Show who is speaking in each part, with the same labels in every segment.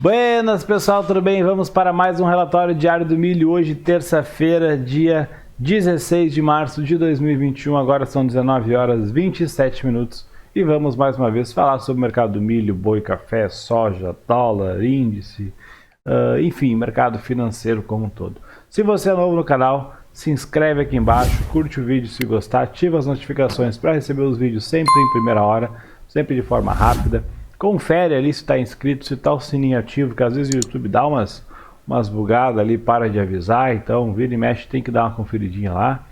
Speaker 1: Buenas pessoal, tudo bem? Vamos para mais um relatório diário do milho. Hoje, terça-feira, dia 16 de março de 2021. Agora são 19 horas 27 minutos e vamos mais uma vez falar sobre o mercado do milho, boi, café, soja, dólar, índice, enfim, mercado financeiro como um todo. Se você é novo no canal, se inscreve aqui embaixo, curte o vídeo se gostar, ativa as notificações para receber os vídeos sempre em primeira hora, sempre de forma rápida. Confere ali se está inscrito, se está o sininho ativo, que às vezes o YouTube dá umas bugadas ali, para de avisar, então vira e mexe, tem que dar uma conferidinha lá.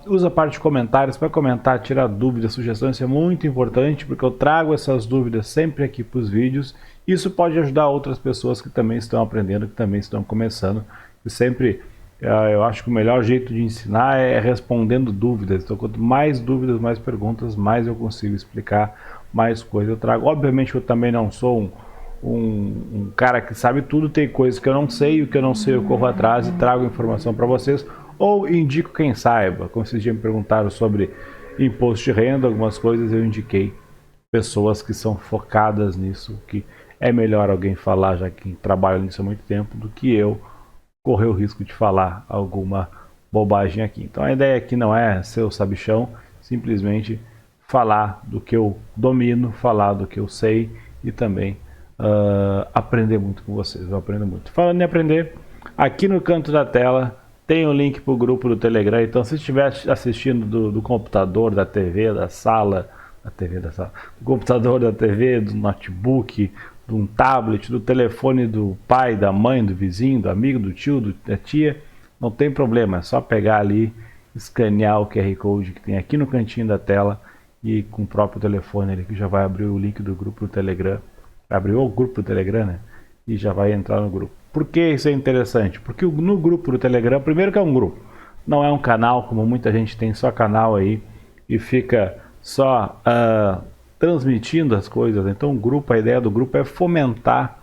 Speaker 1: Usa a parte de comentários para comentar, tirar dúvidas, sugestões, isso é muito importante, porque eu trago essas dúvidas sempre aqui para os vídeos. Isso pode ajudar outras pessoas que também estão aprendendo, que também estão começando. E sempre, eu acho que o melhor jeito de ensinar é respondendo dúvidas. Então, quanto mais dúvidas, mais perguntas, mais eu consigo explicar mais coisa eu trago. Obviamente eu também não sou um cara que sabe tudo, tem coisas que eu não sei, e o que eu não sei eu corro atrás e trago informação para vocês, ou indico quem saiba. Como esses dias me perguntaram sobre imposto de renda, algumas coisas eu indiquei pessoas que são focadas nisso, que é melhor alguém falar, já que trabalha nisso há muito tempo, do que eu correr o risco de falar alguma bobagem aqui. Então a ideia aqui não é ser o sabichão, simplesmente falar do que eu domino, falar do que eu sei e também aprender muito com vocês. Eu aprendo muito. Falando em aprender, aqui no canto da tela tem o link para o grupo do Telegram. Então, se estiver assistindo do computador, da TV, da sala, do computador, da TV, do notebook, de um tablet, do telefone do pai, da mãe, do vizinho, do amigo, do tio, da tia, não tem problema. É só pegar ali, escanear o QR Code que tem aqui no cantinho da tela e com o próprio telefone ele que já vai abrir o link do grupo do Telegram, abriu o grupo do Telegram, né? E já vai entrar no grupo. Por que isso é interessante? Porque no grupo do Telegram, primeiro que é um grupo, não é um canal como muita gente tem só canal aí e fica só transmitindo as coisas. Então o grupo, a ideia do grupo é fomentar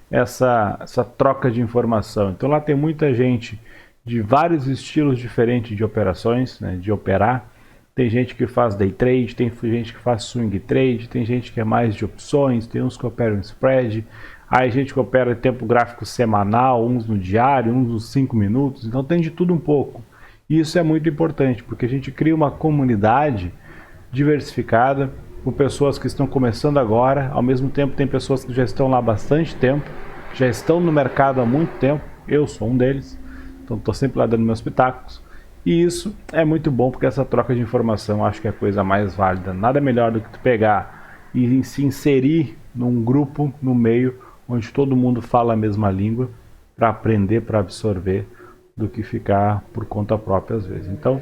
Speaker 1: essa troca de informação. Então lá tem muita gente de vários estilos diferentes de operações, né, de operar. Tem gente que faz day trade, tem gente que faz swing trade, tem gente que é mais de opções, tem uns que operam em spread, aí gente que opera em tempo gráfico semanal, uns no diário, uns nos 5 minutos, então tem de tudo um pouco. E isso é muito importante, porque a gente cria uma comunidade diversificada, com pessoas que estão começando agora, ao mesmo tempo tem pessoas que já estão lá há bastante tempo, já estão no mercado há muito tempo, eu sou um deles, então estou sempre lá dando meus pitacos. E isso é muito bom, porque essa troca de informação acho que é a coisa mais válida. Nada melhor do que tu pegar e se inserir num grupo, no meio, onde todo mundo fala a mesma língua, para aprender, para absorver, do que ficar por conta própria às vezes. Então,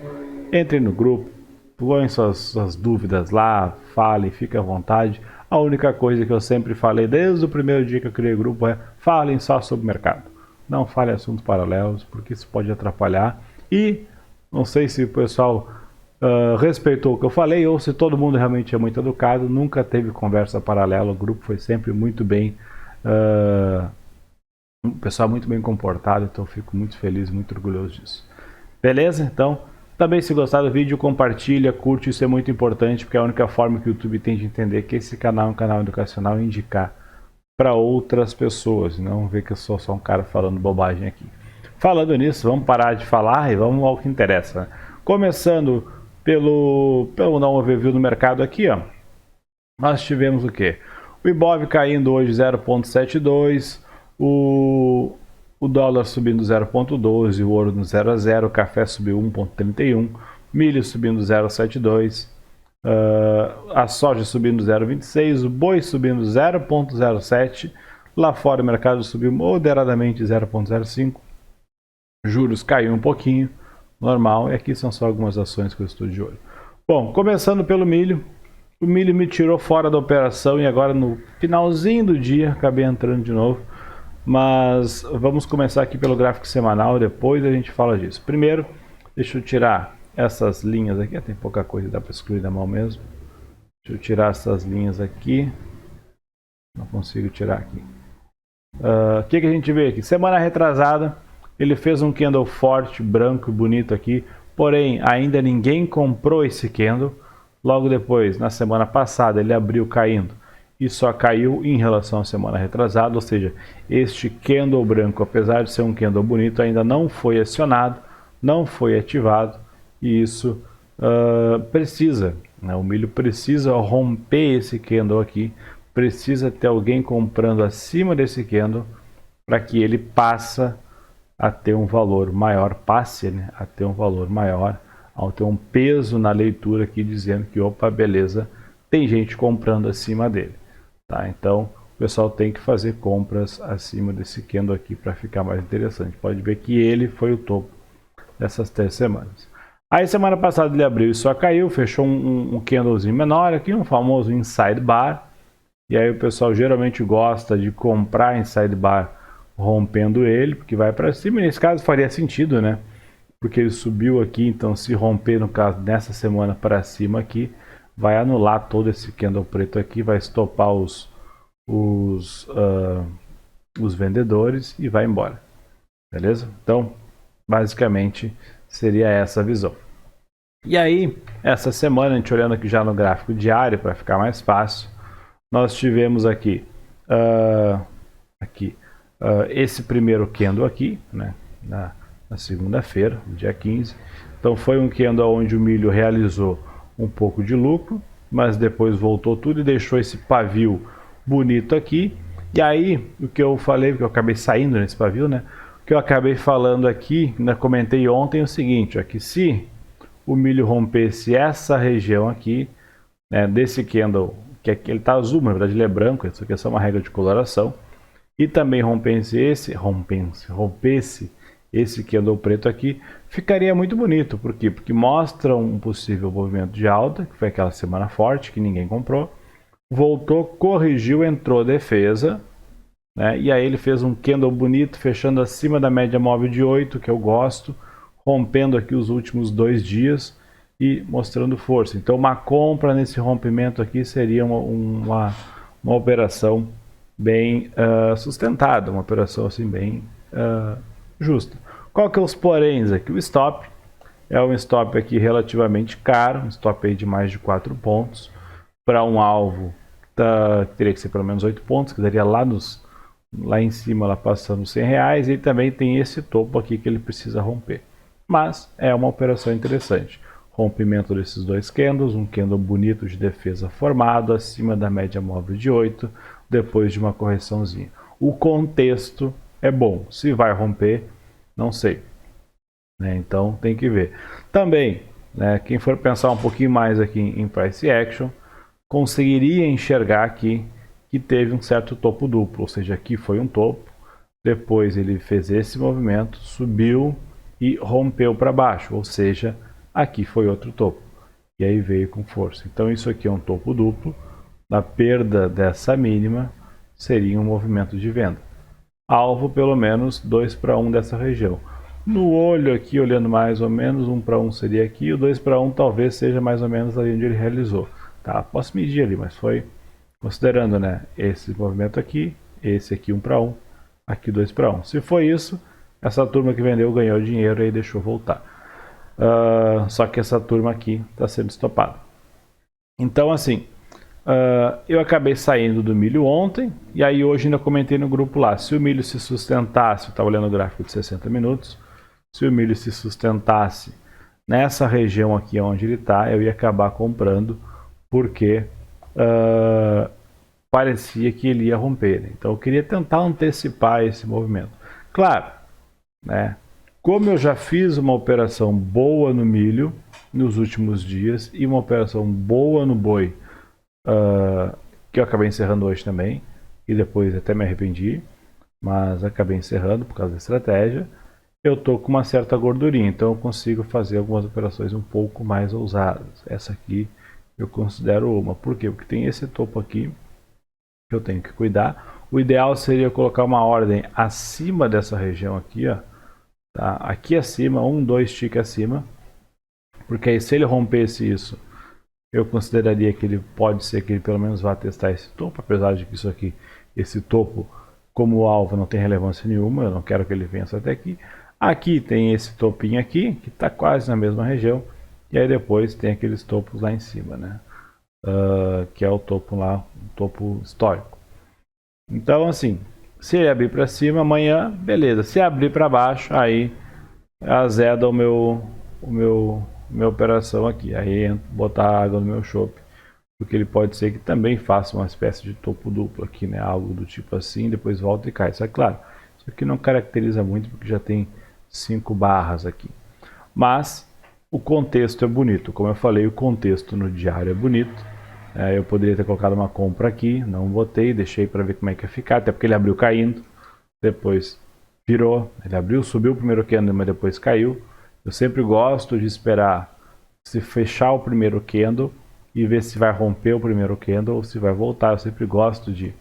Speaker 1: entre no grupo, põe suas dúvidas lá, fale, fique à vontade. A única coisa que eu sempre falei, desde o primeiro dia que eu criei o grupo, é falem só sobre o mercado. Não fale assuntos paralelos, porque isso pode atrapalhar. E não sei se o pessoal respeitou o que eu falei ou se todo mundo realmente é muito educado. Nunca teve conversa paralela, o grupo foi sempre muito bem, o pessoal muito bem comportado, então eu fico muito feliz, muito orgulhoso disso. Beleza? Então, também se gostar do vídeo, compartilha, curte, isso é muito importante, porque é a única forma que o YouTube tem de entender que esse canal é um canal educacional e indicar para outras pessoas, não ver que eu sou só um cara falando bobagem aqui. Falando nisso, vamos parar de falar e vamos ao que interessa, né? Começando pelo dar um overview do mercado aqui, ó. Nós tivemos o quê? O Ibov caindo hoje 0,72, o dólar subindo 0,12, o ouro no 0 a 0, o café subiu 1,31, milho subindo 0,72, a soja subindo 0,26, o boi subindo 0,07, lá fora o mercado subiu moderadamente 0,05, juros caiu um pouquinho, normal, e aqui são só algumas ações que eu estou de olho. Bom, começando pelo milho, o milho me tirou fora da operação e agora no finalzinho do dia acabei entrando de novo, mas vamos começar aqui pelo gráfico semanal, depois a gente fala disso. Primeiro, deixa eu tirar essas linhas aqui, tem pouca coisa, dá para excluir da mão mesmo. Deixa eu tirar essas linhas aqui, não consigo tirar aqui. O que a gente vê aqui? Semana retrasada, ele fez um candle forte, branco e bonito aqui, porém ainda ninguém comprou esse candle. Logo depois, na semana passada, ele abriu caindo e só caiu em relação à semana retrasada, ou seja, este candle branco, apesar de ser um candle bonito, ainda não foi acionado, não foi ativado, e isso precisa, né? O milho precisa romper esse candle aqui, precisa ter alguém comprando acima desse candle para que ele passe a ter um valor maior, a ter um valor maior, a ter um peso na leitura aqui dizendo que, opa, beleza, tem gente comprando acima dele. Tá? Então, o pessoal tem que fazer compras acima desse candle aqui para ficar mais interessante. Pode ver que ele foi o topo dessas 3 semanas. Aí, semana passada ele abriu e só caiu, fechou um candlezinho menor aqui, um famoso inside bar. E aí o pessoal geralmente gosta de comprar inside bar rompendo ele, porque vai para cima. E nesse caso faria sentido, né? Porque ele subiu aqui, então se romper, no caso, nessa semana para cima aqui, vai anular todo esse candle preto aqui, vai estopar os vendedores e vai embora. Beleza? Então, basicamente, seria essa a visão. E aí, essa semana, a gente olhando aqui já no gráfico diário, para ficar mais fácil, nós tivemos aqui, esse primeiro candle aqui, né, na segunda-feira, dia 15. Então, foi um candle onde o milho realizou um pouco de lucro, mas depois voltou tudo e deixou esse pavio bonito aqui. E aí, o que eu falei, que eu acabei saindo nesse pavio, né? O que eu acabei falando aqui, ainda comentei ontem, é o seguinte, que se o milho rompesse essa região aqui, né, desse candle, que ele está azul, mas na verdade ele é branco, isso aqui é só uma regra de coloração, e também rompesse esse candle preto aqui, ficaria muito bonito. Por quê? Porque mostra um possível movimento de alta, que foi aquela semana forte, que ninguém comprou, voltou, corrigiu, entrou defesa, né? E aí ele fez um candle bonito, fechando acima da média móvel de 8, que eu gosto, rompendo aqui os últimos 2 dias e mostrando força. Então uma compra nesse rompimento aqui seria uma operação bem sustentada, uma operação assim bem justa. Qual que é os poréns aqui? O stop é um stop aqui relativamente caro, um stop aí de mais de 4 pontos, para um alvo teria que ser pelo menos 8 pontos, que daria lá em cima, lá passando R$100, e também tem esse topo aqui que ele precisa romper. Mas é uma operação interessante. Rompimento desses 2 candles, um candle bonito de defesa formado, acima da média móvel de 8, depois de uma correçãozinha. O contexto é bom. Se vai romper, não sei. Né? Então tem que ver. Também, né, quem for pensar um pouquinho mais aqui em price action, conseguiria enxergar aqui que teve um certo topo duplo, ou seja, aqui foi um topo, depois ele fez esse movimento, subiu e rompeu para baixo, ou seja, aqui foi outro topo, e aí veio com força. Então isso aqui é um topo duplo, na perda dessa mínima seria um movimento de venda. Alvo pelo menos 2 para 1 dessa região. No olho aqui, olhando mais ou menos, 1 para 1 seria aqui, o 2 para 1 talvez seja mais ou menos ali onde ele realizou. Tá? Posso medir ali, mas foi considerando, né, esse movimento aqui, esse aqui 1 para 1, aqui 2 para 1. Se foi isso, essa turma que vendeu ganhou dinheiro e deixou voltar. Só que essa turma aqui está sendo estopada. Então, assim, eu acabei saindo do milho ontem, e aí hoje ainda comentei no grupo lá, se o milho se sustentasse, eu estava olhando o gráfico de 60 minutos, se o milho se sustentasse nessa região aqui onde ele está, eu ia acabar comprando, porque parecia que ele ia romper. Né? Então eu queria tentar antecipar esse movimento. Claro, né? Como eu já fiz uma operação boa no milho nos últimos dias e uma operação boa no boi, que eu acabei encerrando hoje também, e depois até me arrependi, mas acabei encerrando por causa da estratégia, eu estou com uma certa gordurinha, então eu consigo fazer algumas operações um pouco mais ousadas. Essa aqui eu considero uma. Por quê? Porque tem esse topo aqui que eu tenho que cuidar. O ideal seria colocar uma ordem acima dessa região aqui, ó, tá? Aqui acima, 1, 2 ticks acima, porque aí se ele rompesse isso, eu consideraria que ele pode ser que ele pelo menos vá testar esse topo, apesar de que isso aqui, esse topo como alvo não tem relevância nenhuma, eu não quero que ele vença até aqui. Aqui tem esse topinho aqui, que está quase na mesma região, e aí depois tem aqueles topos lá em cima, né? Que é o topo lá, topo histórico. Então, assim, se ele abrir para cima amanhã, beleza. Se abrir para baixo, aí azeda minha operação aqui. Aí botar água no meu chopp, porque ele pode ser que também faça uma espécie de topo duplo aqui, né? Algo do tipo assim, depois volta e cai. Isso é claro, isso aqui não caracteriza muito porque já tem 5 barras aqui. Mas o contexto é bonito. Como eu falei, o contexto no diário é bonito. Eu poderia ter colocado uma compra aqui, não botei, deixei para ver como é que ia ficar, até porque ele abriu caindo, depois virou, ele abriu, subiu o primeiro candle, mas depois caiu. Eu sempre gosto de esperar se fechar o primeiro candle e ver se vai romper o primeiro candle ou se vai voltar. Eu sempre gosto de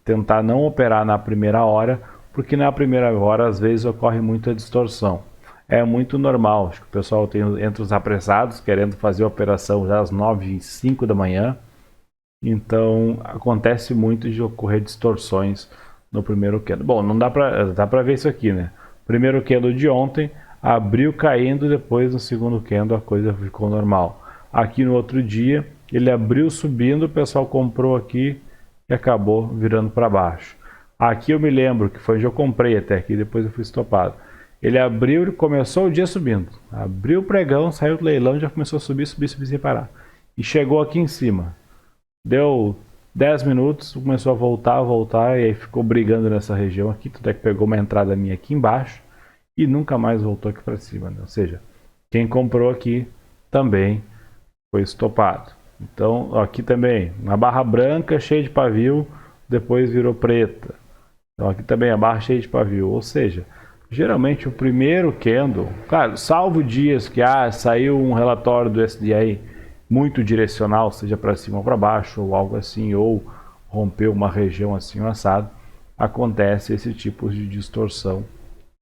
Speaker 1: tentar não operar na primeira hora, porque na primeira hora às vezes ocorre muita distorção. É muito normal, acho que o pessoal entra os apressados querendo fazer a operação já às 9h05 da manhã. Então acontece muito de ocorrer distorções no primeiro candle. Bom, não dá para ver isso aqui, né? Primeiro candle de ontem abriu caindo, depois no segundo candle a coisa ficou normal. Aqui no outro dia ele abriu subindo, o pessoal comprou aqui e acabou virando para baixo. Aqui eu me lembro que foi onde eu comprei até aqui, depois eu fui estopado. Ele abriu e começou o dia subindo. Abriu o pregão, saiu do leilão e já começou a subir sem parar. E chegou aqui em cima. Deu 10 minutos, começou a voltar, e aí ficou brigando nessa região aqui. Tudo é que pegou uma entrada minha aqui embaixo e nunca mais voltou aqui para cima, né? Ou seja, quem comprou aqui também foi estopado. Então, aqui também, uma barra branca cheia de pavio, depois virou preta. Então, aqui também a barra cheia de pavio. Ou seja, geralmente o primeiro candle, claro, salvo dias que saiu um relatório do SDI muito direcional, seja para cima ou para baixo, ou algo assim, ou rompeu uma região assim assado, acontece esse tipo de distorção,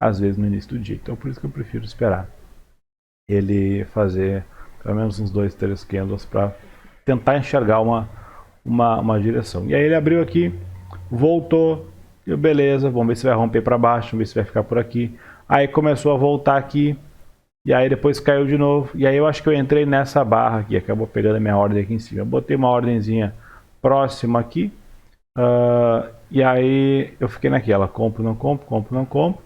Speaker 1: às vezes no início do dia. Então por isso que eu prefiro esperar ele fazer pelo menos uns 2, 3 candles para tentar enxergar uma direção. E aí ele abriu aqui, voltou, e beleza, vamos ver se vai romper para baixo, vamos ver se vai ficar por aqui. Aí começou a voltar aqui, e aí depois caiu de novo, e aí eu acho que eu entrei nessa barra aqui, acabou pegando a minha ordem aqui em cima. Eu botei uma ordenzinha próxima aqui, e aí eu fiquei naquela, compro, não compro,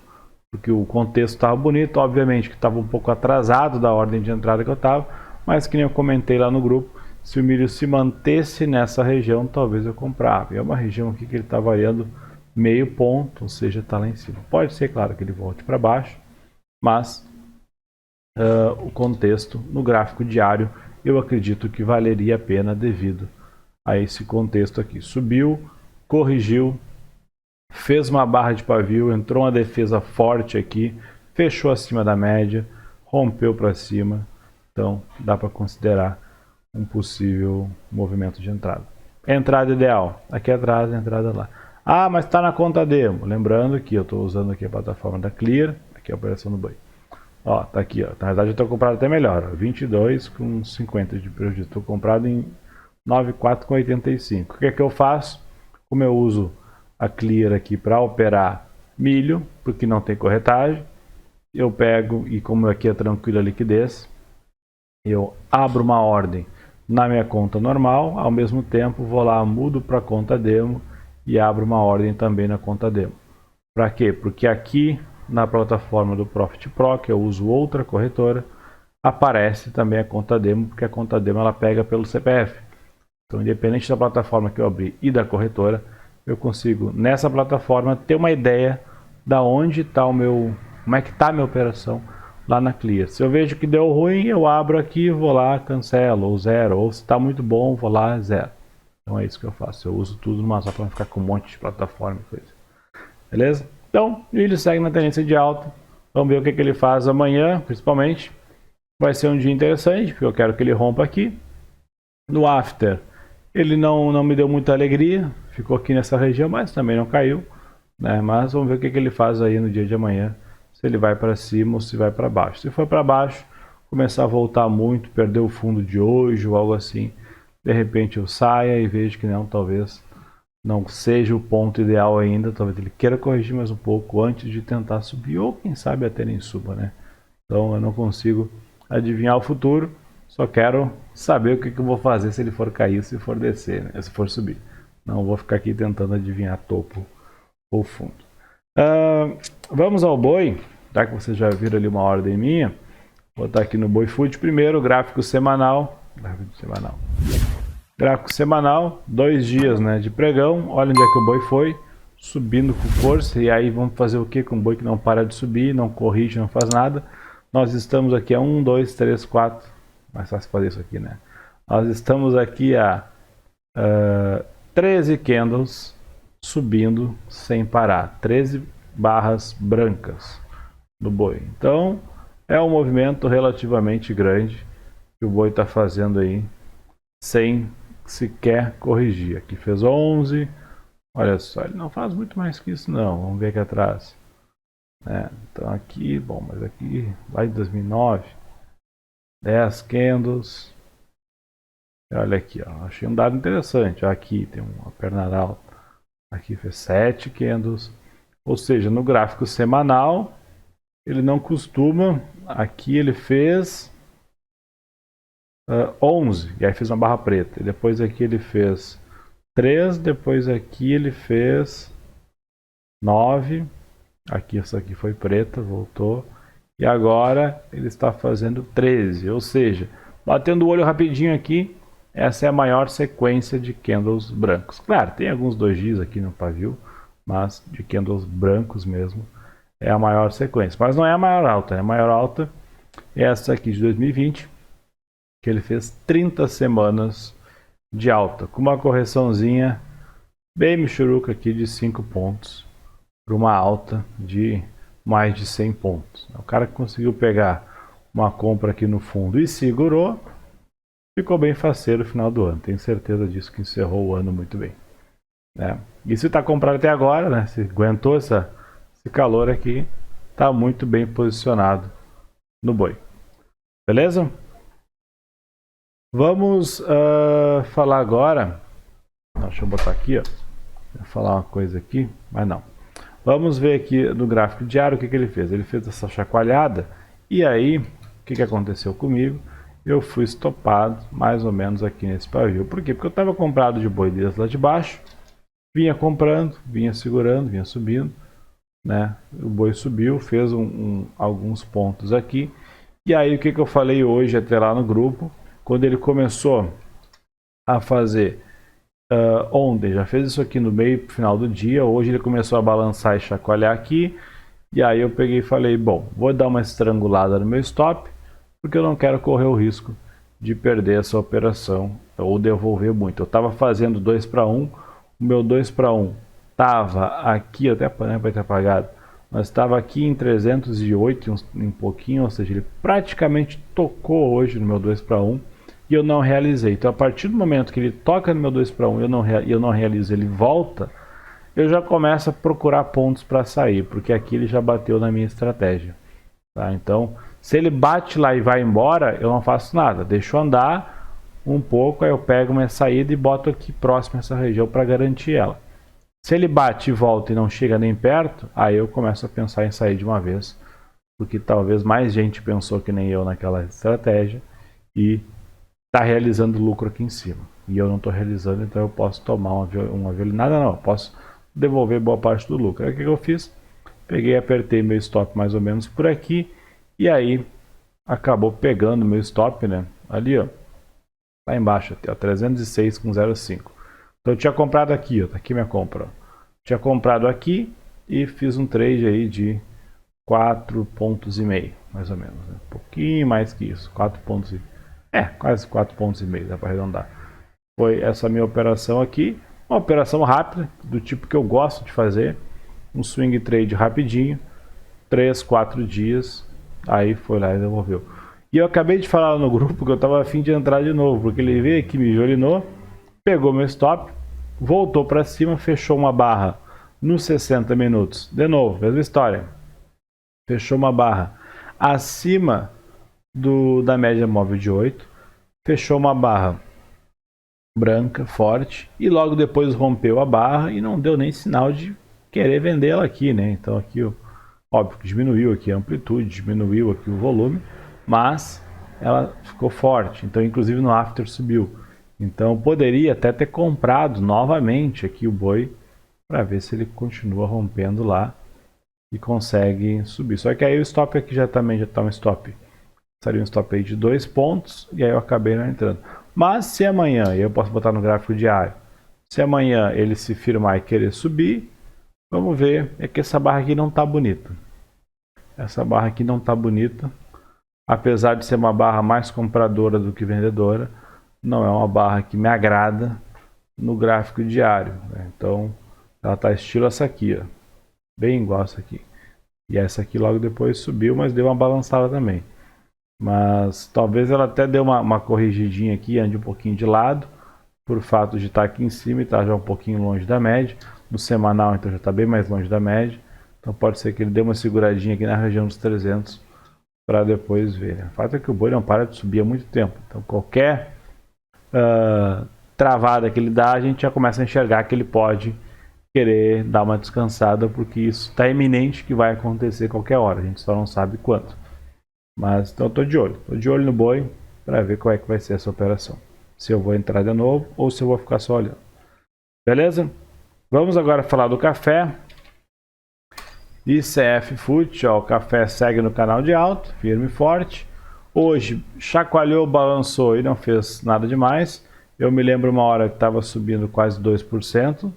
Speaker 1: porque o contexto estava bonito, obviamente que estava um pouco atrasado da ordem de entrada que eu estava, mas que nem eu comentei lá no grupo, se o milho se mantesse nessa região, talvez eu comprava. E é uma região aqui que ele está variando meio ponto, ou seja, está lá em cima. Pode ser, claro, que ele volte para baixo, mas o contexto no gráfico diário eu acredito que valeria a pena devido a esse contexto aqui. Subiu, corrigiu, fez uma barra de pavio, entrou uma defesa forte aqui, fechou acima da média, rompeu para cima, então dá para considerar um possível movimento de entrada. Entrada ideal, aqui atrás, entrada lá. Mas está na conta demo, lembrando que eu estou usando aqui a plataforma da Clear, aqui é a operação do boi. Tá aqui, na verdade eu estou comprado até melhor, 22 com 50 de prejuízo, estou comprado em 94 com 85. O que é que eu faço? Como eu uso a Clear aqui para operar milho, porque não tem corretagem, eu pego e como aqui é tranquila a liquidez, eu abro uma ordem na minha conta normal, ao mesmo tempo vou lá, mudo para a conta demo e abro uma ordem também na conta demo. Para quê? Porque aqui na plataforma do Profit Pro, que eu uso outra corretora, aparece também a conta demo, porque a conta demo ela pega pelo CPF. Então, independente da plataforma que eu abrir e da corretora, eu consigo nessa plataforma ter uma ideia da onde está como é que está a minha operação lá na Clear. Se eu vejo que deu ruim, eu abro aqui, vou lá, cancelo ou zero, ou se está muito bom, vou lá, zero. Então é isso que eu faço, eu uso tudo numa só para não ficar com um monte de plataforma e coisa. Beleza? Então, ele segue na tendência de alta. Vamos ver o que ele faz amanhã, principalmente. Vai ser um dia interessante, porque eu quero que ele rompa aqui. No after, ele não me deu muita alegria. Ficou aqui nessa região, mas também não caiu, né? Mas vamos ver o que ele faz aí no dia de amanhã. Se ele vai para cima ou se vai para baixo. Se for para baixo, começar a voltar muito, perder o fundo de hoje ou algo assim. De repente eu saia e vejo que não, talvez não seja o ponto ideal ainda, talvez ele queira corrigir mais um pouco antes de tentar subir, ou quem sabe até nem suba, né? Então eu não consigo adivinhar o futuro, só quero saber o que eu vou fazer se ele for cair, se for descer, né? Se for subir. Não vou ficar aqui tentando adivinhar topo ou fundo. Vamos ao boi, já que vocês já viram ali uma ordem minha. Vou botar aqui no Boi Food primeiro, gráfico semanal. Gráfico semanal, 2 dias, né, de pregão. Olha onde é que o boi foi, subindo com força. E aí vamos fazer o que com o boi que não para de subir, não corrige, não faz nada. Nós estamos aqui a 1, 2, 3, 4. Mais fácil fazer isso aqui, né? Nós estamos aqui a 13 candles subindo sem parar. 13 barras brancas do boi. Então é um movimento relativamente grande que o boi está fazendo aí sem sequer corrigir. Aqui fez 11. Olha só, ele não faz muito mais que isso não. Vamos ver aqui atrás. Então aqui, bom, mas aqui lá em 2009, 10 candles. Olha aqui, ó, achei um dado interessante. Aqui tem uma perna alta. Aqui fez 7 candles. Ou seja, no gráfico semanal, ele não costuma. Aqui ele fez 11, e aí fez uma barra preta. E depois aqui ele fez 3, depois aqui ele fez 9. Aqui essa aqui foi preta, voltou. E agora ele está fazendo 13, ou seja, batendo o olho rapidinho aqui, essa é a maior sequência de candles brancos. Claro, tem alguns dojis aqui no pavio, mas de candles brancos mesmo é a maior sequência. Mas não é a maior alta, a maior alta é essa aqui de 2020, que ele fez 30 semanas de alta, com uma correçãozinha bem michuruca aqui de 5 pontos, para uma alta de mais de 100 pontos. O cara que conseguiu pegar uma compra aqui no fundo e segurou, ficou bem faceiro no final do ano. Tenho certeza disso, que encerrou o ano muito bem. E se está comprado até agora, né, se aguentou esse calor aqui, está muito bem posicionado no boi. Beleza? Vamos falar agora. Deixa eu botar aqui, ó. Vou falar uma coisa aqui, mas não. Vamos ver aqui no gráfico diário o que ele fez. Ele fez essa chacoalhada e aí, o que aconteceu comigo? Eu fui estopado mais ou menos aqui nesse pavio. Por quê? Porque eu estava comprado de boi desde lá de baixo, vinha comprando, vinha segurando, vinha subindo, né? O boi subiu, fez alguns pontos aqui. E aí o que eu falei hoje até lá no grupo, quando ele começou a fazer ontem, já fez isso aqui no meio final do dia, hoje ele começou a balançar e chacoalhar aqui, e aí eu peguei e falei, bom, vou dar uma estrangulada no meu stop, porque eu não quero correr o risco de perder essa operação ou devolver muito. Eu estava fazendo 2 para 1, o meu 2 para 1 estava aqui, até vai ter apagado, mas estava aqui em 308 um pouquinho, ou seja, ele praticamente tocou hoje no meu 2 para 1 e eu não realizei. Então a partir do momento que ele toca no meu 2 para 1 e eu não realizo, ele volta, eu já começo a procurar pontos para sair, porque aqui ele já bateu na minha estratégia. Tá? Então, se ele bate lá e vai embora, eu não faço nada, deixo andar um pouco, aí eu pego minha saída e boto aqui próximo a essa região para garantir ela. Se ele bate e volta e não chega nem perto, aí eu começo a pensar em sair de uma vez, porque talvez mais gente pensou que nem eu naquela estratégia e está realizando lucro aqui em cima. E eu não estou realizando, então eu posso tomar uma violinada, não, eu posso devolver boa parte do lucro. Aí o que eu fiz? Peguei e apertei meu stop mais ou menos por aqui, e aí acabou pegando meu stop, né? Ali, ó, lá embaixo, ó, 306,05. Então eu tinha comprado aqui, ó, tá aqui minha compra, ó. Tinha comprado aqui e fiz um trade aí de 4,5 pontos, mais ou menos, né? Um pouquinho mais que isso, 4 pontos quase 4,5 pontos, dá para arredondar. Foi essa minha operação aqui, uma operação rápida, do tipo que eu gosto de fazer, um swing trade rapidinho, 3, 4 dias, aí foi lá e devolveu. E eu acabei de falar no grupo que eu estava a fim de entrar de novo, porque ele veio aqui, me jolinou, pegou meu stop, voltou para cima, fechou uma barra nos 60 minutos, de novo, mesma história, fechou uma barra acima da média móvel de 8, fechou uma barra branca, forte, e logo depois rompeu a barra e não deu nem sinal de querer vender ela aqui, né? Então aqui, óbvio que diminuiu aqui a amplitude, diminuiu aqui o volume, mas ela ficou forte, então inclusive no after subiu. Então poderia até ter comprado novamente aqui o boi para ver se ele continua rompendo lá e consegue subir. Só que aí o stop aqui também já está um stop. Seria um stop aí de 2 pontos e aí eu acabei não entrando. Mas se amanhã, eu posso botar no gráfico diário, se amanhã ele se firmar e querer subir, vamos ver, é que essa barra aqui não está bonita. Essa barra aqui não está bonita. Apesar de ser uma barra mais compradora do que vendedora, não é uma barra que me agrada no gráfico diário, né? Então ela está estilo essa aqui, ó, bem igual essa aqui. E essa aqui logo depois subiu, mas deu uma balançada também. Mas talvez ela até dê uma corrigidinha aqui, ande um pouquinho de lado, por fato de estar aqui em cima e estar já um pouquinho longe da média. No semanal então já está bem mais longe da média. Então pode ser que ele dê uma seguradinha aqui na região dos 300 para depois ver. O fato é que o boi não para de subir há muito tempo. Então qualquer travada que ele dá, a gente já começa a enxergar que ele pode querer dar uma descansada, porque isso está iminente que vai acontecer qualquer hora. A gente só não sabe quando. Mas então estou de olho no boi para ver qual é que vai ser essa operação. Se eu vou entrar de novo ou se eu vou ficar só olhando. Beleza? Vamos agora falar do café. ICF Food, ó, o café segue no canal de alta, firme e forte. Hoje chacoalhou, balançou e não fez nada demais. Eu me lembro uma hora que estava subindo quase 2%.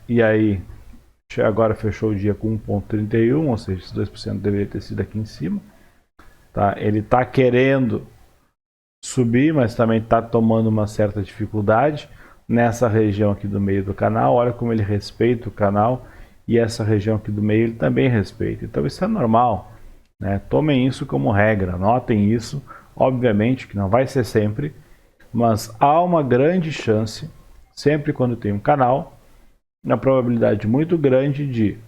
Speaker 1: E aí agora fechou o dia com 1,31, ou seja, esses 2% deveria ter sido aqui em cima. Tá? Ele está querendo subir, mas também está tomando uma certa dificuldade nessa região aqui do meio do canal. Olha como ele respeita o canal. E essa região aqui do meio ele também respeita. Então isso é normal, né? Tomem isso como regra, notem isso. Obviamente que não vai ser sempre, mas há uma grande chance, sempre quando tem um canal, uma probabilidade muito grande de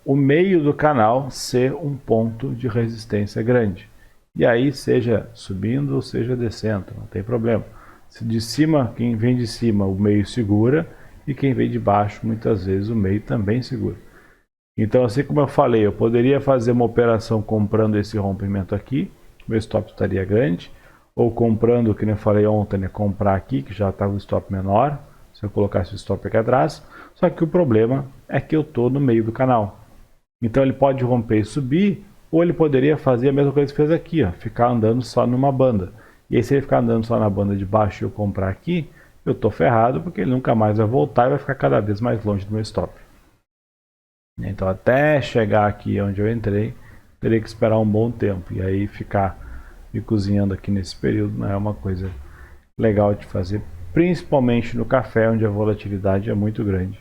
Speaker 1: o meio do canal ser um ponto de resistência grande. E aí seja subindo ou seja descendo, não tem problema. Se de cima, quem vem de cima, o meio segura, e quem vem de baixo, muitas vezes o meio também segura. Então, assim como eu falei, eu poderia fazer uma operação comprando esse rompimento aqui, meu stop estaria grande, ou comprando, que nem eu falei ontem, né, comprar aqui, que já estava o stop menor, se eu colocasse o stop aqui atrás. Só que o problema é que eu estou no meio do canal. Então ele pode romper e subir, ou ele poderia fazer a mesma coisa que fez aqui, ó, ficar andando só numa banda. E aí se ele ficar andando só na banda de baixo e eu comprar aqui, eu estou ferrado, porque ele nunca mais vai voltar e vai ficar cada vez mais longe do meu stop. Então até chegar aqui onde eu entrei, teria que esperar um bom tempo. E aí ficar me cozinhando aqui nesse período não é uma coisa legal de fazer, principalmente no café, onde a volatilidade é muito grande.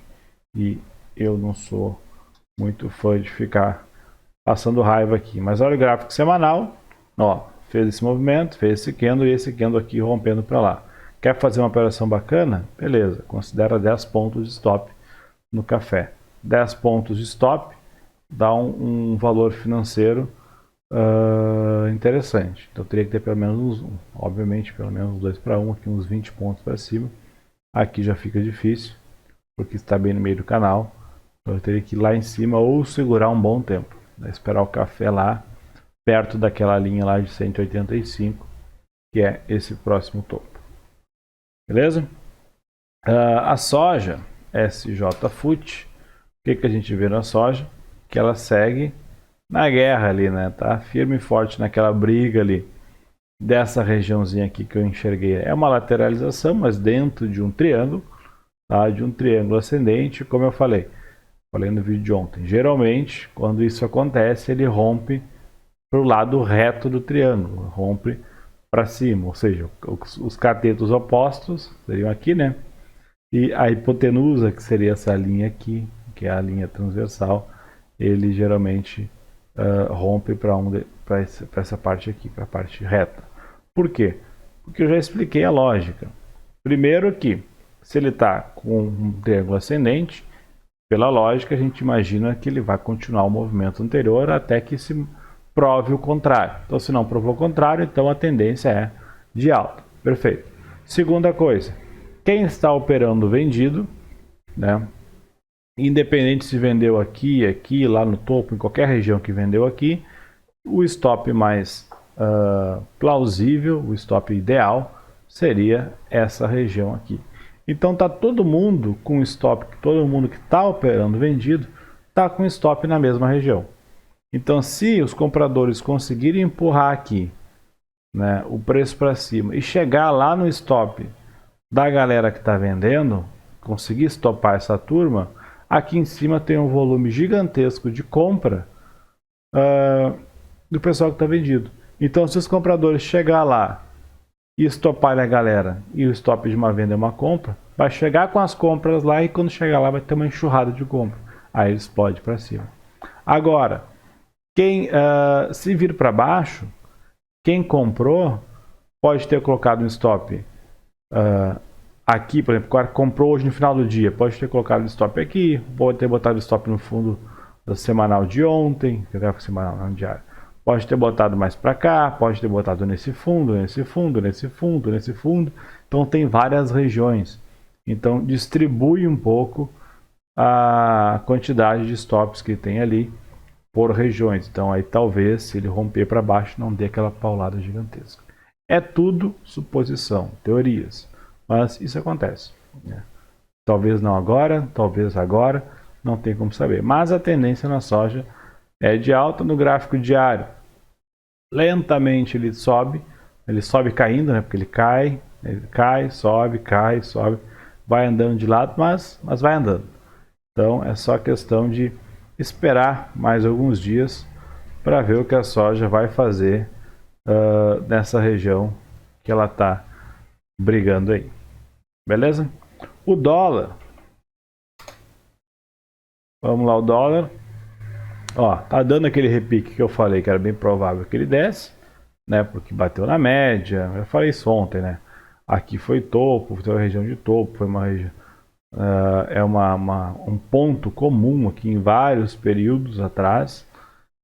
Speaker 1: E eu não sou muito fã de ficar passando raiva aqui. Mas olha o gráfico semanal, ó, fez esse movimento, fez esse candle e esse candle aqui rompendo para lá. Quer fazer uma operação bacana? Beleza, considera 10 pontos de stop no café. 10 pontos de stop dá um valor financeiro interessante. Então teria que ter pelo menos, obviamente, pelo menos 2 para 1, aqui uns 20 pontos para cima. Aqui já fica difícil, porque está bem no meio do canal. Então eu teria que ir lá em cima ou segurar um bom tempo, né? Esperar o café lá, perto daquela linha lá de 185, que é esse próximo topo. Beleza? A soja, SJ Food, o que a gente vê na soja? Que ela segue na guerra ali, né? Tá firme e forte naquela briga ali dessa regiãozinha aqui que eu enxerguei. É uma lateralização, mas dentro de um triângulo, tá? De um triângulo ascendente, como eu falei no vídeo de ontem. Geralmente, quando isso acontece, ele rompe para o lado reto do triângulo, rompe para cima, ou seja, os catetos opostos seriam aqui, né? E a hipotenusa, que seria essa linha aqui, que é a linha transversal, ele geralmente rompe para essa parte aqui, para a parte reta. Por quê? Porque eu já expliquei a lógica. Primeiro que, se ele está com um triângulo ascendente, pela lógica a gente imagina que ele vai continuar o movimento anterior até que se prove o contrário. Então, se não provou o contrário, então a tendência é de alta. Perfeito. Segunda coisa, quem está operando vendido, né? Independente se vendeu aqui, aqui, lá no topo, em qualquer região que vendeu aqui, o stop mais plausível, o stop ideal, seria essa região aqui. Então tá todo mundo com stop, todo mundo que está operando vendido está com stop na mesma região. Então se os compradores conseguirem empurrar aqui, né, o preço para cima e chegar lá no stop da galera que está vendendo, conseguir estopar essa turma, aqui em cima tem um volume gigantesco de compra do pessoal que está vendido. Então se os compradores chegar lá e estoparem a galera, e o stop de uma venda é uma compra, vai chegar com as compras lá e quando chegar lá vai ter uma enxurrada de compra. Aí eles podem para cima. Agora, quem se vir para baixo, quem comprou pode ter colocado um stop aqui, por exemplo, o cara comprou hoje no final do dia, pode ter colocado um stop aqui, pode ter botado o stop no fundo da semanal de ontem, semanal não diário. Pode ter botado mais para cá, pode ter botado nesse fundo, nesse fundo, nesse fundo, nesse fundo. Então tem várias regiões. Então distribui um pouco a quantidade de stops que tem ali por regiões. Então aí talvez se ele romper para baixo não dê aquela paulada gigantesca. É tudo suposição, teorias. Mas isso acontece, né? Talvez não agora, talvez agora, não tem como saber. Mas a tendência na soja é de alta no gráfico diário. Lentamente ele sobe caindo, né? Porque ele cai, sobe, vai andando de lado, mas vai andando. Então é só questão de esperar mais alguns dias para ver o que a soja vai fazer nessa região que ela está brigando aí. Beleza? O dólar. Vamos lá, o dólar. Ó, tá dando aquele repique que eu falei que era bem provável que ele desse, né? Porque bateu na média. Eu falei isso ontem, né? Aqui foi topo, foi uma região de topo, foi uma região. É um ponto comum aqui em vários períodos atrás.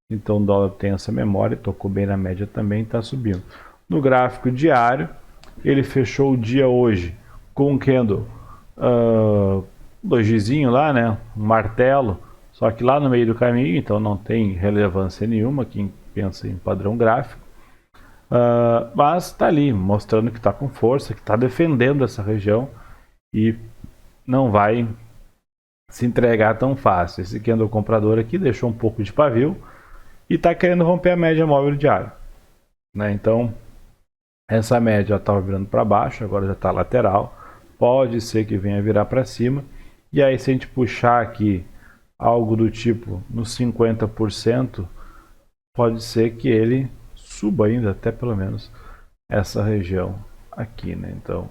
Speaker 1: Então o dólar tem essa memória, tocou bem na média também, está subindo. No gráfico diário, ele fechou o dia hoje com um candle dojizinho lá, né? Um martelo. Só que lá no meio do caminho, então não tem relevância nenhuma, quem pensa em padrão gráfico. Mas está ali, mostrando que está com força, que está defendendo essa região e não vai se entregar tão fácil. Esse candle comprador aqui deixou um pouco de pavio e está querendo romper a média móvel diária, né? Então, essa média estava virando para baixo, agora já está lateral. Pode ser que venha virar para cima. E aí, se a gente puxar aqui algo do tipo nos 50%, pode ser que ele suba ainda até pelo menos essa região aqui, né? Então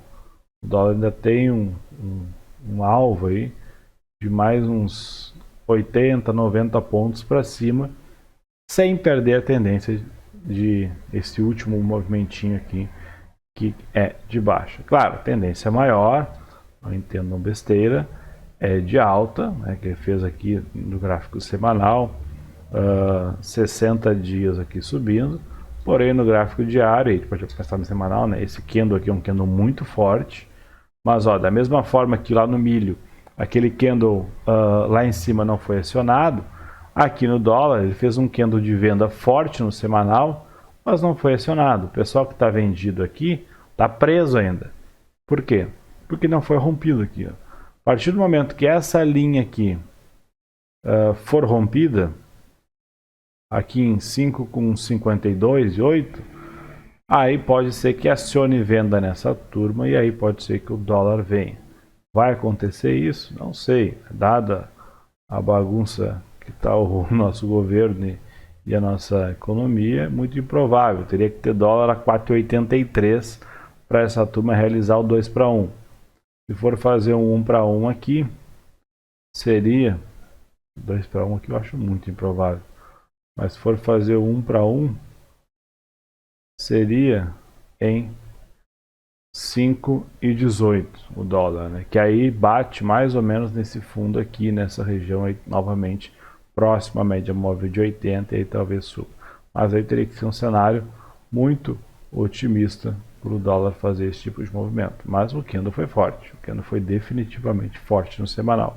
Speaker 1: o dólar ainda tem um alvo aí de mais uns 80, 90 pontos para cima, sem perder a tendência de esse último movimentinho aqui que é de baixa. Claro, tendência maior, não entendam besteira, é de alta, né, que ele fez aqui no gráfico semanal, 60 dias aqui subindo, porém no gráfico diário, a gente pode pensar no semanal, né, esse candle aqui é um candle muito forte, mas ó, da mesma forma que lá no milho, aquele candle lá em cima não foi acionado, aqui no dólar ele fez um candle de venda forte no semanal, mas não foi acionado. O pessoal que está vendido aqui está preso ainda. Por quê? Porque não foi rompido aqui, ó. A partir do momento que essa linha aqui for rompida, aqui em 5,52,8, aí pode ser que acione venda nessa turma e aí pode ser que o dólar venha. Vai acontecer isso? Não sei. Dada a bagunça que está o nosso governo e a nossa economia, é muito improvável. Teria que ter dólar a 4,83 para essa turma realizar o 2 para 1. Se for fazer um 1 para 1 aqui, seria 2 para 1 aqui, eu acho muito improvável. Mas se for fazer 1 para 1, seria em 5,18 o dólar, né? Que aí bate mais ou menos nesse fundo aqui, nessa região aí, novamente próximo à média móvel de 80 e aí talvez suba. Mas aí teria que ser um cenário muito otimista para o dólar fazer esse tipo de movimento. Mas o candle foi forte, o candle foi definitivamente forte no semanal.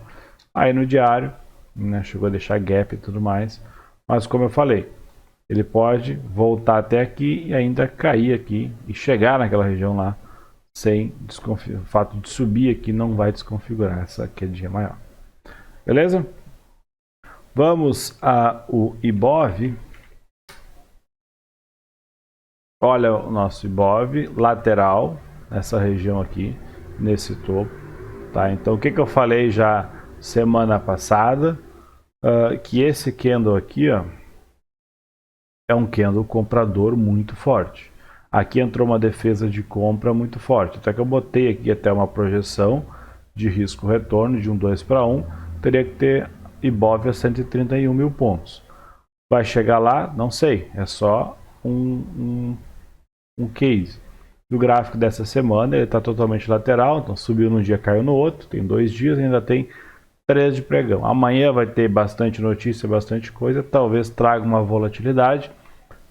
Speaker 1: Aí no diário, né, chegou a deixar gap e tudo mais, mas como eu falei, ele pode voltar até aqui e ainda cair aqui e chegar naquela região lá, sem o fato de subir aqui não vai desconfigurar essa quedinha maior. Beleza? Vamos ao IBOV. Olha o nosso IBOV lateral, nessa região aqui, nesse topo. Tá? Então, o que eu falei já semana passada? Que esse candle aqui, ó, é um candle comprador muito forte. Aqui entrou uma defesa de compra muito forte. Até que eu botei aqui até uma projeção de risco-retorno de um 2 para 1. Teria que ter IBOV a 131 mil pontos. Vai chegar lá? Não sei. É só um case. Do gráfico dessa semana, ele está totalmente lateral. Então subiu num dia, caiu no outro. Tem 2 dias, ainda tem 3 de pregão. Amanhã vai ter bastante notícia, bastante coisa. Talvez traga uma volatilidade.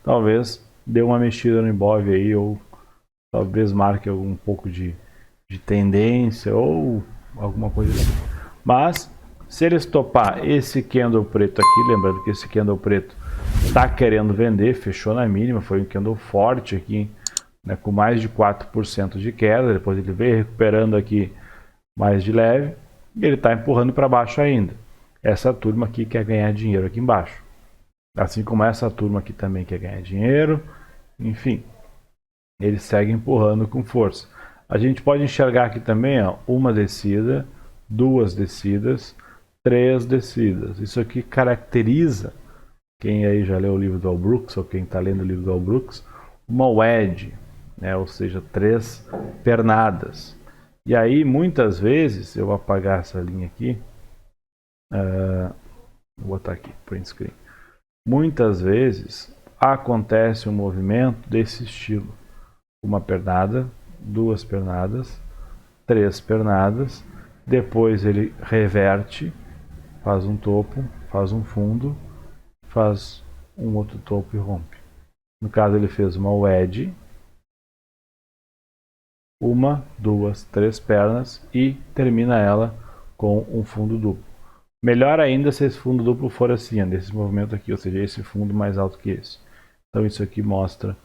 Speaker 1: Talvez dê uma mexida no IBOV aí, ou talvez marque um pouco de tendência, ou alguma coisa assim. Mas, se ele estopar esse candle preto aqui, lembrando que esse candle preto está querendo vender, fechou na mínima, foi um candle forte aqui, né, com mais de 4% de queda, depois ele veio recuperando aqui mais de leve, e ele está empurrando para baixo ainda. Essa turma aqui quer ganhar dinheiro aqui embaixo. Assim como essa turma aqui também quer ganhar dinheiro. Enfim, ele segue empurrando com força. A gente pode enxergar aqui também, ó, uma descida, 2 descidas, 3 descidas. Isso aqui caracteriza, quem aí já leu o livro do Al Brooks, ou quem está lendo o livro do Al Brooks, uma wedge, né? Ou seja, 3 pernadas. E aí, muitas vezes, eu vou apagar essa linha aqui, vou botar aqui, print screen. Muitas vezes acontece um movimento desse estilo. Uma pernada, 2 pernadas, 3 pernadas, depois ele reverte, faz um topo, faz um fundo, faz um outro topo e rompe. No caso ele fez uma wedge, 1, 2, 3 pernas e termina ela com um fundo duplo. Melhor ainda se esse fundo duplo for assim, nesse movimento aqui, ou seja, esse fundo mais alto que esse. Então isso aqui mostra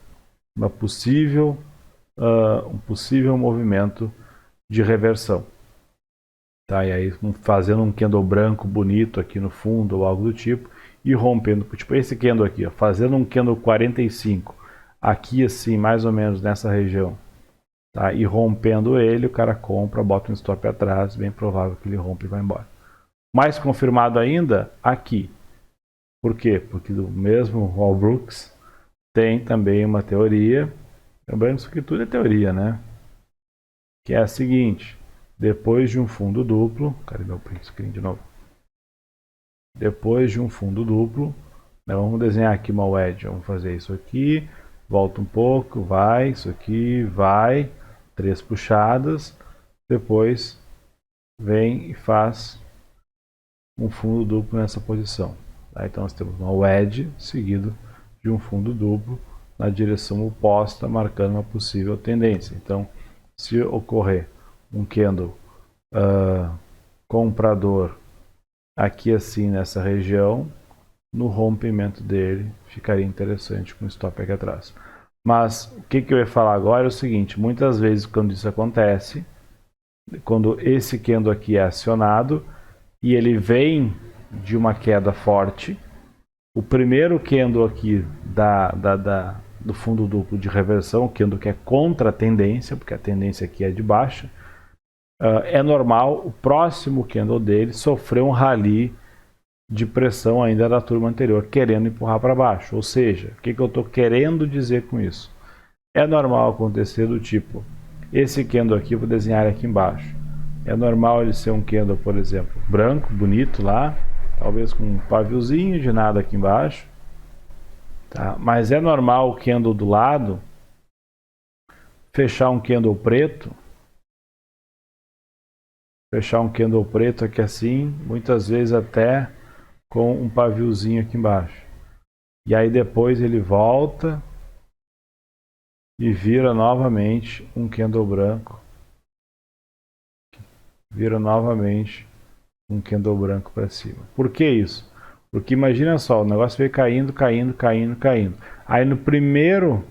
Speaker 1: um possível movimento de reversão. Tá? E aí fazendo um candle branco bonito aqui no fundo ou algo do tipo e rompendo, tipo esse candle aqui, ó, fazendo um candle 45 aqui assim, mais ou menos nessa região. Tá? E rompendo ele, o cara compra, bota um stop atrás, bem provável que ele rompe e vai embora. Mais confirmado ainda aqui. Por quê? Porque do mesmo Al Brooks tem também uma teoria, lembrando que tudo é teoria, né? Que é a seguinte, depois de um fundo duplo, cadê meu print screen de novo? Depois de um fundo duplo, né, vamos desenhar aqui uma wedge, vamos fazer isso aqui, volta um pouco, vai, isso aqui, vai, 3 puxadas, depois vem e faz um fundo duplo nessa posição. Tá? Então nós temos uma wedge seguido de um fundo duplo na direção oposta, marcando uma possível tendência. Então, se ocorrer um candle comprador aqui assim nessa região, no rompimento dele ficaria interessante com o stop aqui atrás. Mas o que eu ia falar agora é o seguinte, muitas vezes quando isso acontece, quando esse candle aqui é acionado, e ele vem de uma queda forte, o primeiro candle aqui do fundo duplo de reversão, o candle que é contra a tendência, porque a tendência aqui é de baixa, é normal o próximo candle dele sofrer um rally de pressão ainda da turma anterior, querendo empurrar para baixo. Ou seja, o que eu estou querendo dizer com isso? É normal acontecer do tipo, esse candle aqui, eu vou desenhar aqui embaixo. É normal ele ser um candle, por exemplo, branco, bonito lá, talvez com um paviozinho de nada aqui embaixo. Tá? Mas é normal o candle do lado fechar um candle preto, aqui assim, muitas vezes até com um paviozinho aqui embaixo. E aí depois ele volta e vira novamente um candle branco. Vira novamente um candle branco para cima. Por que isso? Porque imagina só, o negócio veio caindo, caindo, caindo, caindo. Aí no primeiro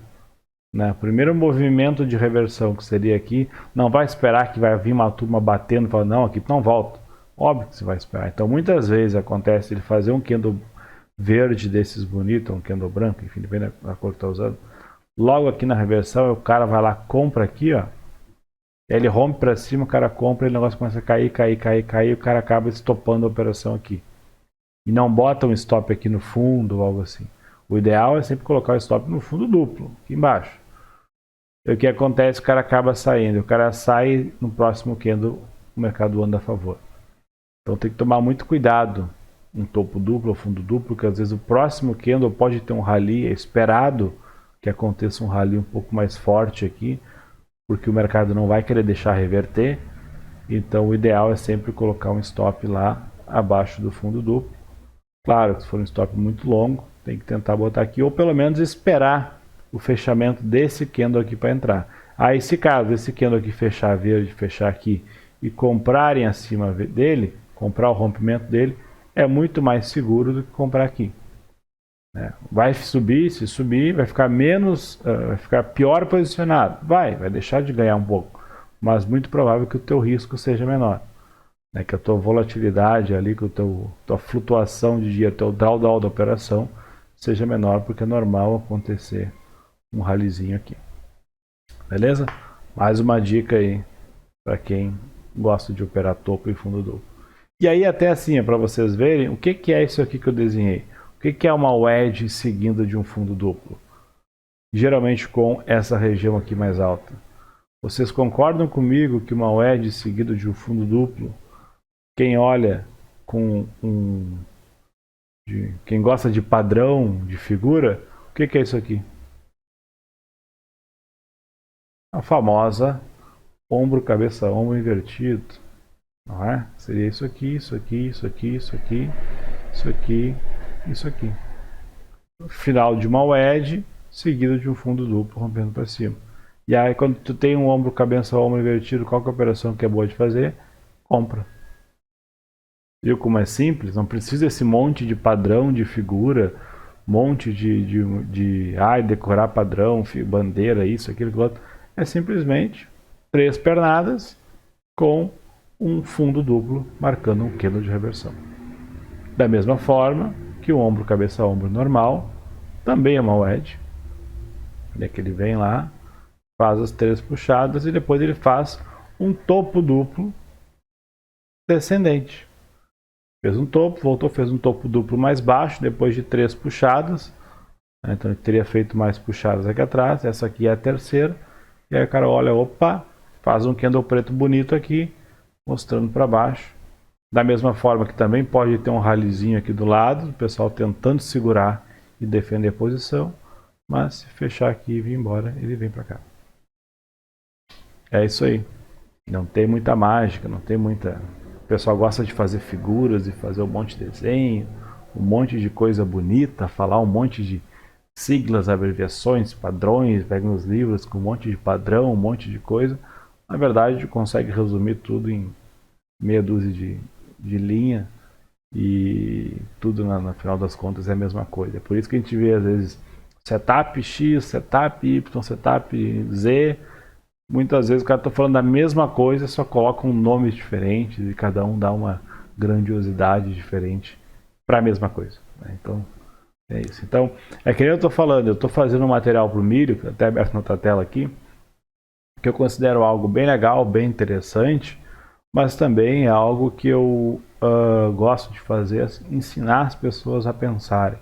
Speaker 1: né? Primeiro movimento de reversão, que seria aqui, não vai esperar que vai vir uma turma batendo e falar, não, aqui não volta. Óbvio que você vai esperar. Então, muitas vezes acontece ele fazer um candle verde desses bonitos, um candle branco, enfim, depende da cor que está usando. Logo aqui na reversão, o cara vai lá, compra aqui, ó. Ele rompe para cima, o cara compra, e o negócio começa a cair, e o cara acaba estopando a operação aqui. E não bota um stop aqui no fundo ou algo assim. O ideal é sempre colocar o stop no fundo duplo, aqui embaixo. E o que acontece? O cara acaba saindo. O cara sai no próximo candle, o mercado anda a favor. Então tem que tomar muito cuidado. Um topo duplo ou fundo duplo, que às vezes o próximo candle pode ter um rally. É esperado que aconteça um rally um pouco mais forte aqui, porque o mercado não vai querer deixar reverter. Então o ideal é sempre colocar um stop lá abaixo do fundo duplo. Claro, se for um stop muito longo, tem que tentar botar aqui, ou pelo menos esperar o fechamento desse candle aqui para entrar. Aí, se caso esse candle aqui fechar verde, fechar aqui e comprarem acima dele, comprar o rompimento dele, é muito mais seguro do que comprar aqui. Vai subir, se subir, vai ficar vai ficar pior posicionado. Vai deixar de ganhar um pouco, mas muito provável que o teu risco seja menor. Que a tua volatilidade ali, que a tua flutuação de dia, teu drawdown da operação seja menor, porque é normal acontecer um rallyzinho aqui. Beleza? Mais uma dica aí para quem gosta de operar topo e fundo duplo. E aí até assim, para vocês verem, o que é isso aqui que eu desenhei? O que é uma wedge seguindo de um fundo duplo? Geralmente com essa região aqui mais alta. Vocês concordam comigo que uma wedge seguido de um fundo duplo, quem olha com quem gosta de padrão, de figura, o que é isso aqui? A famosa ombro, cabeça, ombro invertido. Não é? Seria isso aqui, isso aqui, isso aqui, isso aqui, isso aqui, isso aqui. Final de uma wedge seguido de um fundo duplo rompendo para cima. E aí quando tu tem um ombro, cabeça, ombro invertido, qual que é a operação que é boa de fazer? Compra. Viu como é simples? Não precisa esse monte de padrão, de figura, monte de decorar padrão, bandeira, isso, aquilo, outro. É simplesmente 3 pernadas com um fundo duplo marcando um candle de reversão. Da mesma forma que o ombro, cabeça, ombro normal também é uma wedge. É que ele vem lá, faz as 3 puxadas e depois ele faz um topo duplo descendente. Fez um topo, voltou, fez um topo duplo mais baixo, depois de 3 puxadas. Então ele teria feito mais puxadas aqui atrás. Essa aqui é a terceira. E aí o cara olha, opa, faz um candle preto bonito aqui, mostrando para baixo. Da mesma forma que também pode ter um rallyzinho aqui do lado, o pessoal tentando segurar e defender a posição. Mas se fechar aqui e vir embora, ele vem para cá. É isso aí. Não tem muita mágica, não tem muita... O pessoal gosta de fazer figuras e fazer um monte de desenho, um monte de coisa bonita, falar um monte de siglas, abreviações, padrões, pega nos livros com um monte de padrão, um monte de coisa. Na verdade, a gente consegue resumir tudo em meia dúzia de linha e tudo no final das contas é a mesma coisa. É por isso que a gente vê às vezes setup X, setup Y, setup Z. Muitas vezes o cara está falando da mesma coisa, só coloca um nome diferente e cada um dá uma grandiosidade diferente para a mesma coisa. Então, é isso. Então, é que nem eu estou falando, eu estou fazendo um material para o milho, até aberto na outra tela aqui, que eu considero algo bem legal, bem interessante, mas também é algo que eu gosto de fazer, ensinar as pessoas a pensarem.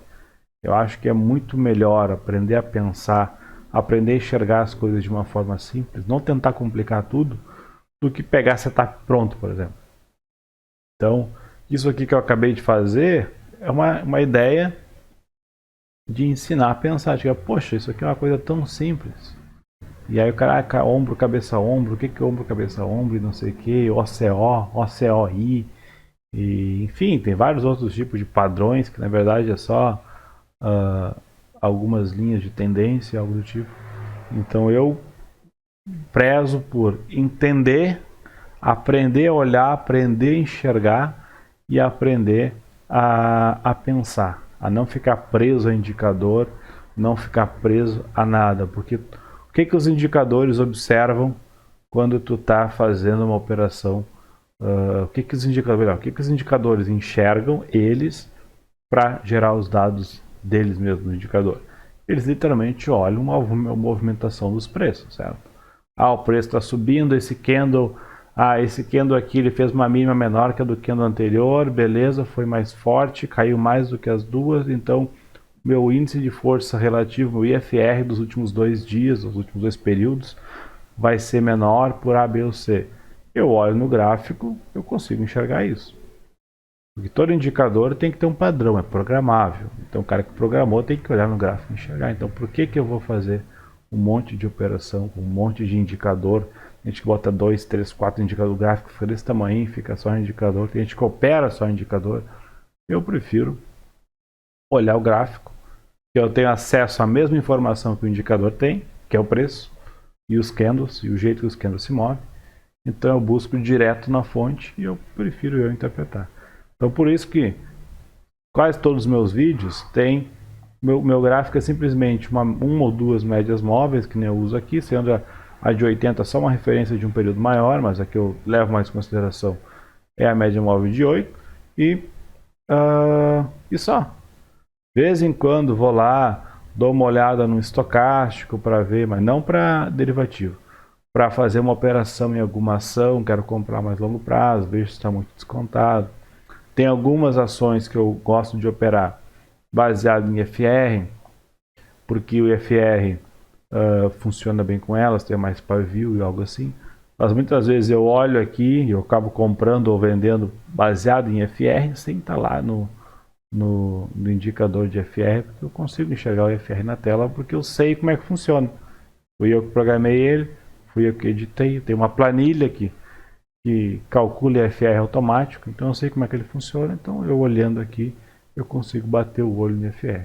Speaker 1: Eu acho que é muito melhor aprender a pensar, aprender a enxergar as coisas de uma forma simples, não tentar complicar tudo, do que pegar setup pronto, por exemplo. Então, isso aqui que eu acabei de fazer é uma ideia de ensinar a pensar. Tipo, poxa, isso aqui é uma coisa tão simples. E aí o cara, ombro, cabeça, ombro, o que é ombro, cabeça, ombro e não sei o que, OCO, OCOI, e, enfim, tem vários outros tipos de padrões que na verdade é só algumas linhas de tendência, algo do tipo. Então eu prezo por entender, aprender a olhar, aprender a enxergar e aprender a pensar, a não ficar preso a indicador, não ficar preso a nada, porque que os indicadores observam quando tu está fazendo uma operação? O que os indicadores enxergam eles para gerar os dados deles mesmos no indicador? Eles literalmente olham a movimentação dos preços, certo? O preço está subindo, esse candle aqui ele fez uma mínima menor que a do candle anterior, beleza, foi mais forte, caiu mais do que as duas, então meu índice de força relativo, o IFR dos últimos 2 dias, dos últimos 2 períodos, vai ser menor por A, B ou C. Eu olho no gráfico, eu consigo enxergar isso. Porque todo indicador tem que ter um padrão, é programável. Então o cara que programou tem que olhar no gráfico e enxergar. Então por que eu vou fazer um monte de operação, com um monte de indicador? A gente bota 2, 3, 4 indicadores, o gráfico fica desse tamanho, fica só indicador. Tem gente que opera só indicador. Eu prefiro olhar o gráfico, que eu tenho acesso à mesma informação que o indicador tem, que é o preço, e os candles, e o jeito que os candles se movem. Então eu busco direto na fonte e eu prefiro eu interpretar. Então por isso que quase todos os meus vídeos tem, meu gráfico é simplesmente uma ou duas médias móveis, que nem eu uso aqui, sendo a de 80 só uma referência de um período maior, mas a que eu levo mais em consideração é a média móvel de 8, e só. De vez em quando vou lá, dou uma olhada no estocástico para ver, mas não para derivativo. Para fazer uma operação em alguma ação, quero comprar mais longo prazo, vejo se está muito descontado. Tem algumas ações que eu gosto de operar baseado em IFR, porque o IFR funciona bem com elas, tem mais pavio e algo assim. Mas muitas vezes eu olho aqui e eu acabo comprando ou vendendo baseado em IFR sem estar lá no indicador de IFR, porque eu consigo enxergar o IFR na tela, porque eu sei como é que funciona. Fui eu que programei ele, fui eu que editei, tem uma planilha aqui que calcula IFR automático, então eu sei como é que ele funciona, então eu olhando aqui, eu consigo bater o olho no IFR.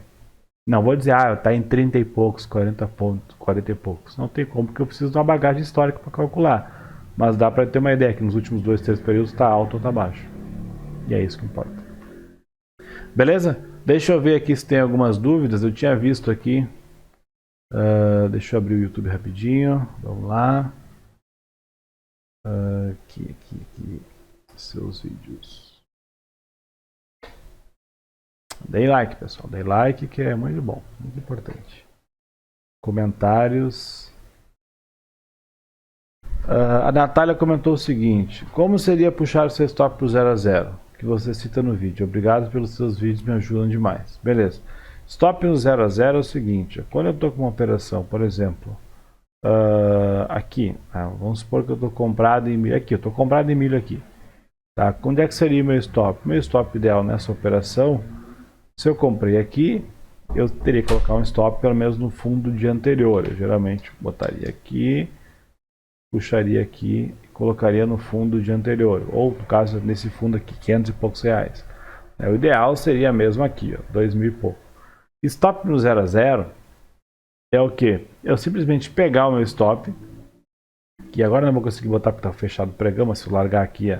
Speaker 1: Não vou dizer, está em 30 e poucos, 40 pontos, 40 e poucos. Não tem como, porque eu preciso de uma bagagem histórica para calcular. Mas dá para ter uma ideia que nos últimos 2, 3 períodos está alto ou está baixo. E é isso que importa. Beleza? Deixa eu ver aqui se tem algumas dúvidas. Eu tinha visto aqui. Deixa eu abrir o YouTube rapidinho. Vamos lá. Aqui. Seus vídeos. Dei like, pessoal. Dei like, que é muito bom. Muito importante. Comentários. A Natália comentou o seguinte: como seria puxar o seu stop para o 0 a 0? Que você cita no vídeo. Obrigado pelos seus vídeos, me ajudam demais. Beleza. Stop no 0 a 0 é o seguinte: quando eu estou com uma operação, por exemplo, aqui, vamos supor que eu estou comprado em milho aqui, eu estou comprado em milho aqui. Tá? Onde é que seria o meu stop? Meu stop ideal nessa operação, se eu comprei aqui, eu teria que colocar um stop pelo menos no fundo do dia anterior. Eu geralmente botaria aqui, puxaria aqui e colocaria no fundo do dia anterior, ou no caso nesse fundo aqui, 500 e poucos reais. O ideal seria mesmo aqui, 2.000 e pouco. Stop no 0 a 0 é o que? Eu simplesmente pegar o meu stop, que agora não vou conseguir botar porque está fechado o pregão, mas se eu largar aqui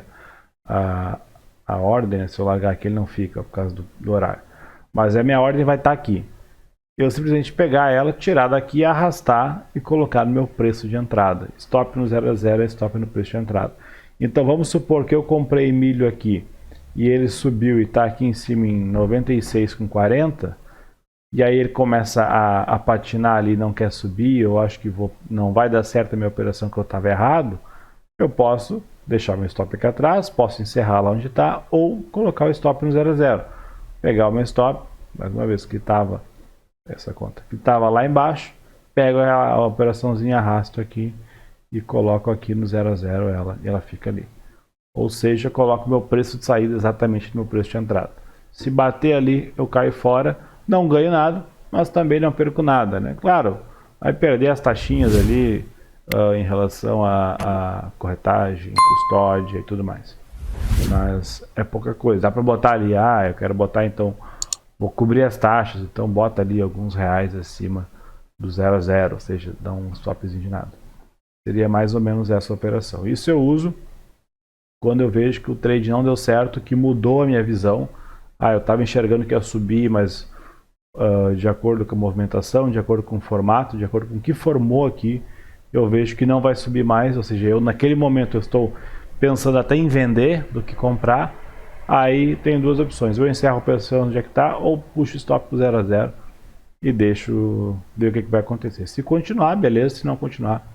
Speaker 1: a ordem, né? Se eu largar aqui ele não fica por causa do horário. Mas a minha ordem vai estar aqui. Eu simplesmente pegar ela, tirar daqui, arrastar e colocar no meu preço de entrada. Stop no 0 a 0 é stop no preço de entrada. Então vamos supor que eu comprei milho aqui e ele subiu e está aqui em cima em 96,40, e aí ele começa a patinar ali, não quer subir, eu acho que não vai dar certo a minha operação, que eu estava errado. Eu posso deixar meu stop aqui atrás, posso encerrar lá onde está, ou colocar o stop no 0 a 0. Pegar o meu stop, mais uma vez que estava essa conta que estava lá embaixo, pego a operaçãozinha, arrasto aqui e coloco aqui no 0 a 0 ela, e ela fica ali. Ou seja, coloco meu preço de saída exatamente no meu preço de entrada. Se bater ali, eu caio fora, não ganho nada, mas também não perco nada, né? Claro, vai perder as taxinhas ali em relação a corretagem, custódia e tudo mais. Mas é pouca coisa. Dá para botar ali, eu quero botar então, vou cobrir as taxas, então bota ali alguns reais acima do 0 a 0, ou seja, dá um stopzinho de nada. Seria mais ou menos essa operação. Isso eu uso quando eu vejo que o trade não deu certo, que mudou a minha visão. Eu estava enxergando que ia subir, mas de acordo com a movimentação, de acordo com o formato, de acordo com o que formou aqui, eu vejo que não vai subir mais, ou seja, eu naquele momento eu estou pensando até em vender do que comprar. Aí tem duas opções, eu encerro a operação onde é que está, ou puxo o stop pro 0 a 0 e deixo ver o que vai acontecer. Se continuar, beleza, se não continuar,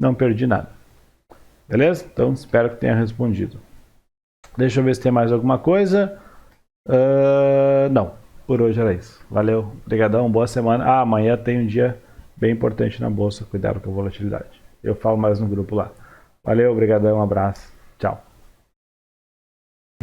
Speaker 1: não perdi nada. Beleza? Então espero que tenha respondido. Deixa eu ver se tem mais alguma coisa. Não, por hoje era isso. Valeu, obrigadão, boa semana. Amanhã tem um dia bem importante na bolsa, cuidado com a volatilidade. Eu falo mais no grupo lá. Valeu, obrigadão, um abraço, tchau.